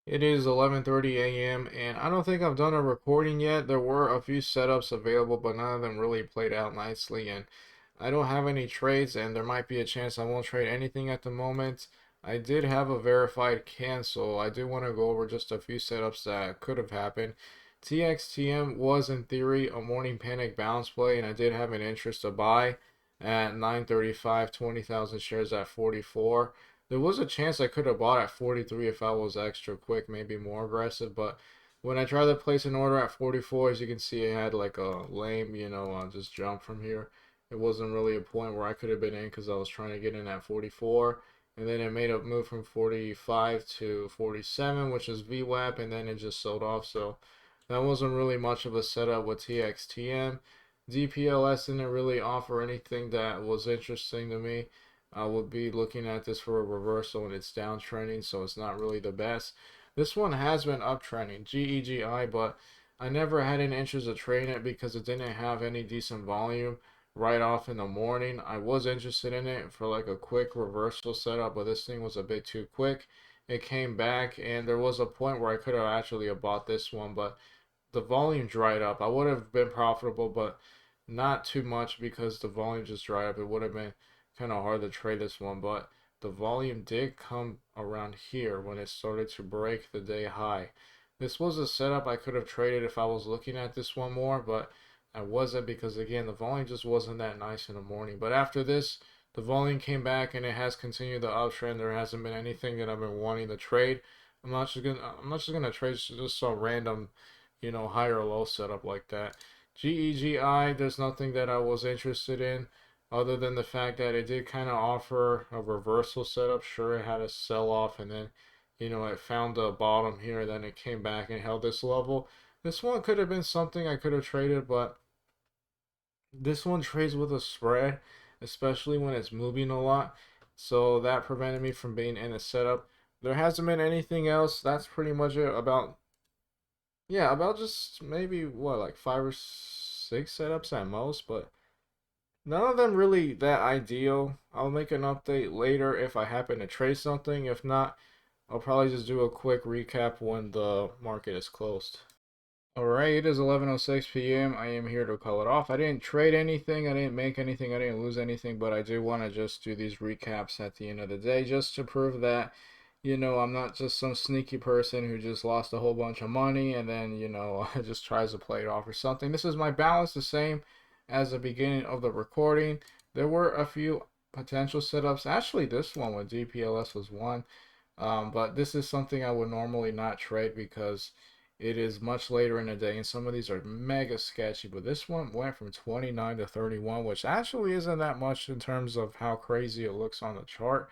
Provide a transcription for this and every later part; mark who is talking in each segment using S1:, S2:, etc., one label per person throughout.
S1: It is 11:30 a.m. and I don't think I've done a recording yet. There were a few setups available, but none of them really played out nicely. And I don't have any trades, and there might be a chance I won't trade anything at the moment. I did have a verified cancel. I do want to go over just a few setups that could have happened. TXTM was in theory a morning panic bounce play, and I did have an interest to buy at 9:35, 20,000 shares at 44. There was a chance I could have bought at 43 if I was extra quick, maybe more aggressive. But when I tried to place an order at 44, as you can see, I had like a lame, just jump from here. It wasn't really a point where I could have been in because I was trying to get in at 44. And then it made a move from 45 to 47, which is VWAP, and then it just sold off. So that wasn't really much of a setup with TXTM. DPLS didn't really offer anything that was interesting to me. I would be looking at this for a reversal and it's downtrending, so it's not really the best. This one has been uptrending, GEGI, but I never had an interest of trading it because it didn't have any decent volume right off in the morning. I was interested in it for like a quick reversal setup, but this thing was a bit too quick. It came back, and there was a point where I could have actually bought this one, but the volume dried up. I would have been profitable, but not too much because the volume just dried up. It would have been kind of hard to trade this one, but the volume did come around here when it started to break the day high. This was a setup I could have traded if I was looking at this one more, but I wasn't because again the volume just wasn't that nice in the morning. But after this, the volume came back and it has continued the uptrend. There hasn't been anything that I've been wanting to trade. I'm not just gonna trade just some random, high or low setup like that. GEGI, there's nothing that I was interested in other than the fact that it did kind of offer a reversal setup. Sure, it had a sell off and then, it found the bottom here, then it came back and held this level. This one could have been something I could have traded, but this one trades with a spread, especially when it's moving a lot. So that prevented me from being in a setup. There hasn't been anything else. That's pretty much it about, yeah, about just maybe what, like five or six setups at most, but none of them really that ideal. I'll make an update later if I happen to trade something. If not, I'll probably just do a quick recap when the market is closed. Alright, it is 11:06 p.m. I am here to call it off. I didn't trade anything, I didn't make anything, I didn't lose anything, but I do want to just do these recaps at the end of the day just to prove that, I'm not just some sneaky person who just lost a whole bunch of money and then, just tries to play it off or something. This is my balance, the same as the beginning of the recording. There were a few potential setups. Actually, this one with DPLS was one. But this is something I would normally not trade because it is much later in the day and some of these are mega sketchy. But this one went from 29 to 31, which actually isn't that much in terms of how crazy it looks on the chart.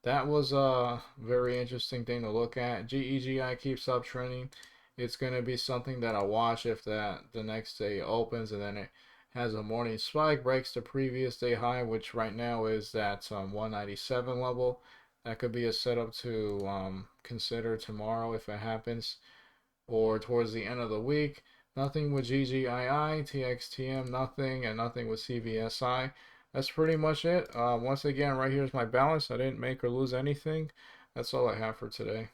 S1: That was a very interesting thing to look at. GEGI keeps up trending. It's going to be something that I watch if that the next day opens and then it has a morning spike, breaks the previous day high, which right now is that 197 level. That could be a setup to consider tomorrow if it happens, or towards the end of the week. Nothing with GGII, TXTM, nothing, and nothing with CVSI. That's pretty much it. Once again, right here is my balance. I didn't make or lose anything. That's all I have for today.